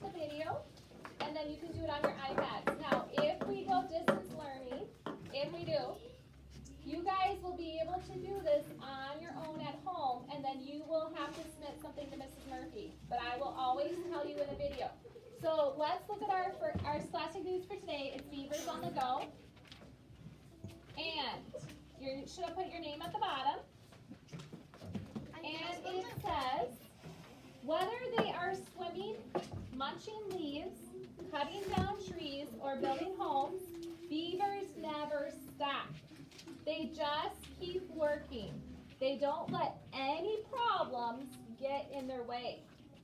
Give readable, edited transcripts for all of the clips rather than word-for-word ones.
the video, and then you can do it on your iPads. Now, if we go distance learning, if we do, you guys will be able to do this on your own at home, and then you will have to submit something to Mrs. Murphy. But I will always tell you in a video. So let's look at our Scholastic news for today. It's Beavers on the go. And you should have put your name at the bottom. And it says, whether they are swimming, munching leaves, cutting down trees, or building homes, beavers never stop. They just keep working. They don't let any problems get in their way.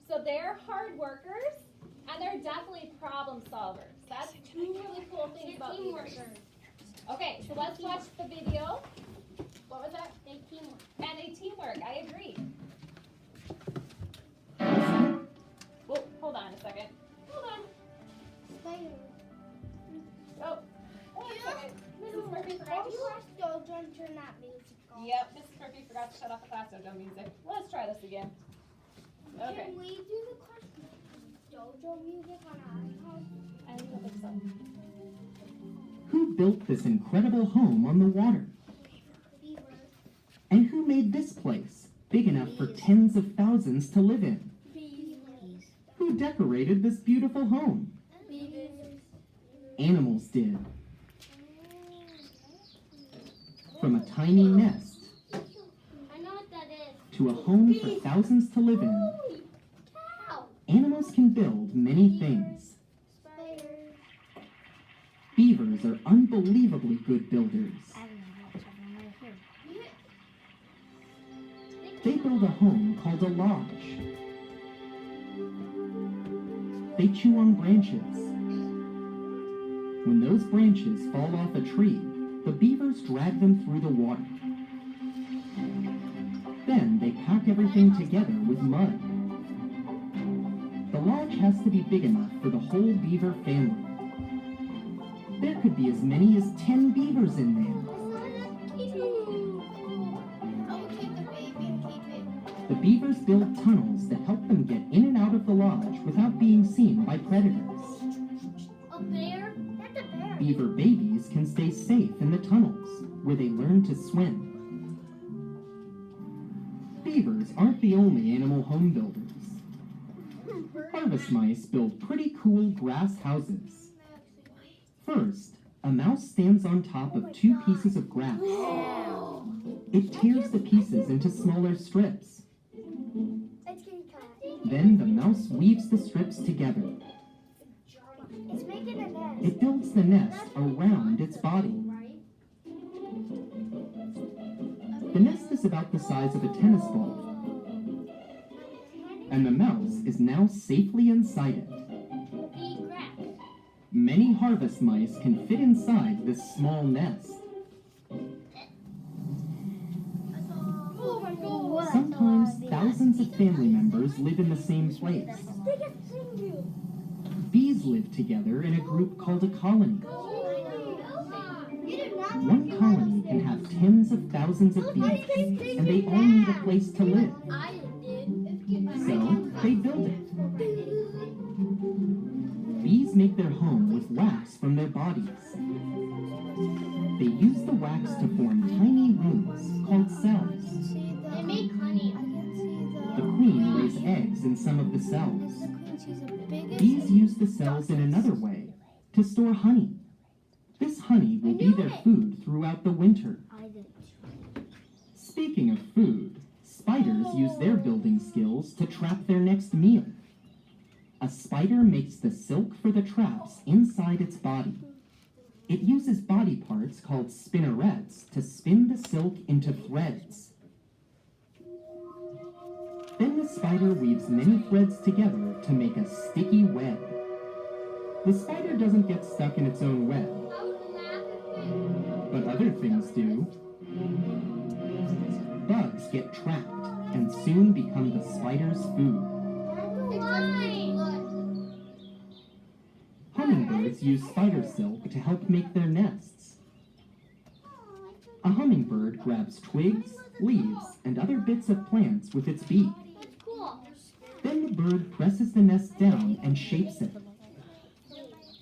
So they're hard workers, and they're definitely problem solvers. That's two really cool things about beavers. Okay, so let's watch the video. What was that? A teamwork. And a teamwork, I agree. Well, hold on a second. Hold on. Oh, one second. Mrs. Murphy forgot to turn that music off. Yep, Mrs. Murphy forgot to shut off the class dojo music. Let's try this again. Okay. Can we do the class dojo music on our iPod? I don't think so. Who built this incredible home on the water? Beavers. And who made this place big enough for tens of thousands to live in? Beavers. Who decorated this beautiful home? Beavers. Animals did. From a tiny nest I know what that is. to a home for thousands to live in, Holy cow! animals can build many things. Spiders. Beavers are unbelievably good builders. They build a home called a lodge. They chew on branches. When those branches fall off a tree, the beavers drag them through the water. Then they pack everything together with mud. The lodge has to be big enough for the whole beaver family. There could be as many as 10 beavers in there. The beavers build tunnels that help them get in and out of the lodge without being seen by predators. A bear? That's a bear. Beaver babies can stay safe in the tunnels, where they learn to swim. Beavers aren't the only animal home builders. Harvest mice build pretty cool grass houses. First, a mouse stands on top of 2 pieces of grass. It tears the pieces into smaller strips. Then the mouse weaves the strips together. It's making a nest. It builds the nest around its body. The nest is about the size of a tennis ball. And the mouse is now safely inside it. Many harvest mice can fit inside this small nest. Sometimes thousands of family members live in the same place. Bees live together in a group called a colony. One colony can have tens of thousands of bees, and they all need a place to live. So they build it. Bees make their home with wax from their bodies. They use the wax to form tiny rooms called cells. They make honey. The queen lays eggs in some of the cells. Bees use the cells in another way, to store honey. This honey will be their food throughout the winter. Speaking of food, spiders use their building skills to trap their next meal. A spider makes the silk for the traps inside its body. It uses body parts called spinnerets to spin the silk into threads. Then the spider weaves many threads together to make a sticky web. The spider doesn't get stuck in its own web, but other things do. Bugs get trapped and soon become the spider's food. Hummingbirds use spider silk to help make their nests. A hummingbird grabs twigs, leaves, and other bits of plants with its beak. Then the bird presses the nest down and shapes it.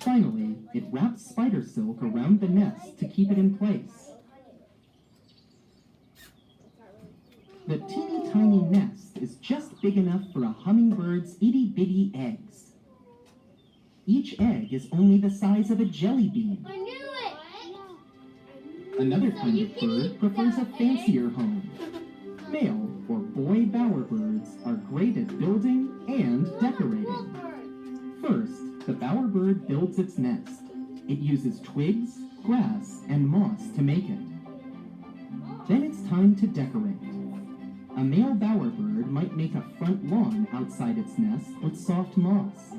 Finally, it wraps spider silk around the nest to keep it in place. The teeny tiny nest is just big enough for a hummingbird's itty-bitty eggs. Each egg is only the size of a jelly bean. I knew it! Another kind of bird prefers a fancier home. Male or boy bowerbirds are great at building and decorating. First, the bowerbird builds its nest. It uses twigs, grass, and moss to make it. Then it's time to decorate. A male bowerbird might make a front lawn outside its nest with soft moss.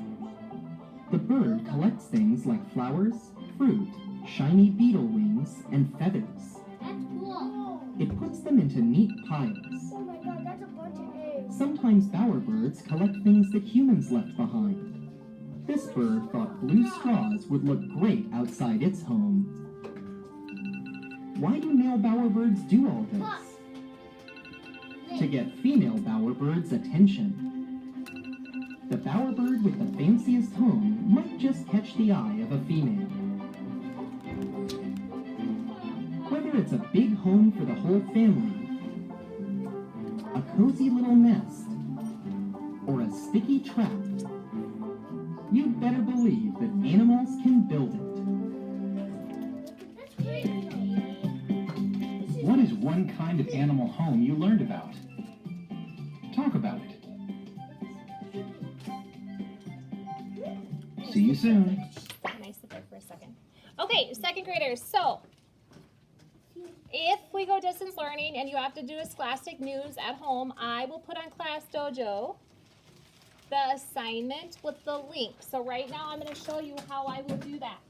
The bird collects things like flowers, fruit, shiny beetle wings, and feathers. That's cool. It puts them into neat piles. Oh my god, that's a bunch of eggs. Sometimes bowerbirds collect things that humans left behind. This bird thought blue straws would look great outside its home. Why do male bowerbirds do all this? To get female bowerbirds' attention. The bowerbird with the fanciest home might just catch the eye of a female. Whether it's a big home for the whole family, a cozy little nest, or a sticky trap, you'd better believe that animals can build it. That's crazy. What is one kind of animal home you learned about? Talk about it. See you soon. Nice to there for a second. Okay, second graders. So, if we go distance learning and you have to do a Scholastic News at home, I will put on Class Dojo the assignment with the link. So right now I'm going to show you how I will do that.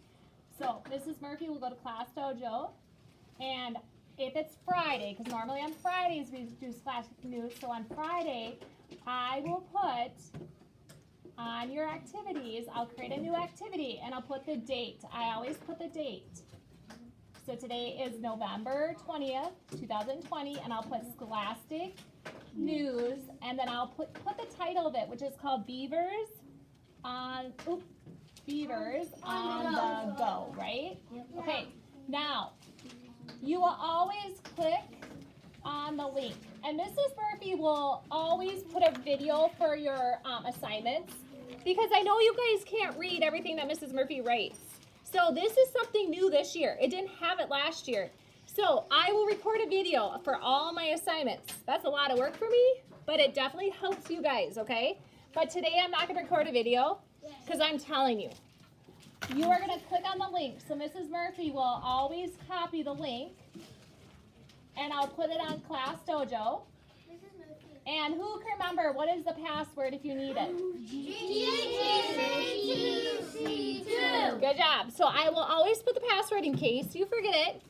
So Mrs. Murphy will go to Class Dojo, and if it's Friday, because normally on Fridays we do Scholastic News, so on Friday I will put on your activities, I'll create a new activity and I'll put the date. I always put the date. So today is November 20th, 2020, and I'll put Scholastic News, and then I'll put the title of it, which is called Beavers on the Go, right? Okay, now you will always click on the link, and Mrs. Murphy will always put a video for your assignments, because I know you guys can't read everything that Mrs. Murphy writes. So this is something new this year. It didn't have it last year. So I will record a video for all my assignments. That's a lot of work for me, but it definitely helps you guys, okay? But today I'm not going to record a video because I'm telling you. You are going to click on the link. So Mrs. Murphy will always copy the link, and I'll put it on Class Dojo. And who can remember what is the password if you need it? GTC2. Good job. So I will always put the password in case you forget it.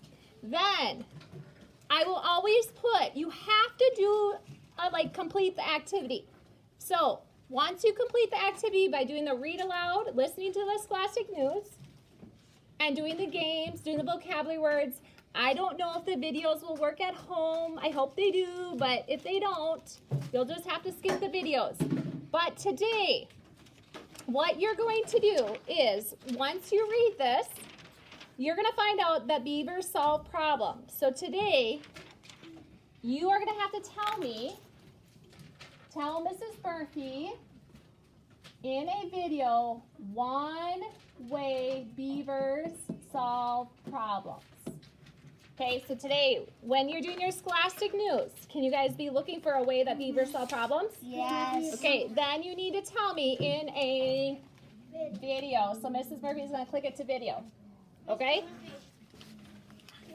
Then I will always put, you have to do, complete the activity. So once you complete the activity by doing the read aloud, listening to the Scholastic News, and doing the games, doing the vocabulary words, I don't know if the videos will work at home. I hope they do, but if they don't, you'll just have to skip the videos. But today, what you're going to do is, once you read this, you're going to find out that beavers solve problems. So today, you are going to have to tell Mrs. Murphy in a video, one way beavers solve problems. Okay, so today, when you're doing your Scholastic News, can you guys be looking for a way that beavers solve problems? Yes. Okay, then you need to tell me in a video. So Mrs. Murphy is going to click it to video. Okay?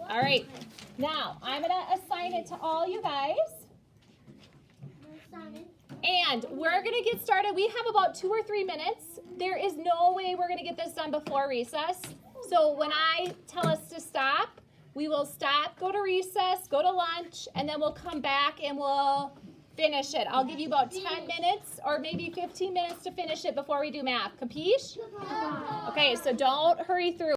All right. Now, I'm going to assign it to all you guys. And we're going to get started. We have about 2 or 3 minutes. There is no way we're going to get this done before recess. So when I tell us to stop, we will stop, go to recess, go to lunch, and then we'll come back and we'll finish it. I'll give you about 10 minutes or maybe 15 minutes to finish it before we do math. Capiche? Okay, so don't hurry through.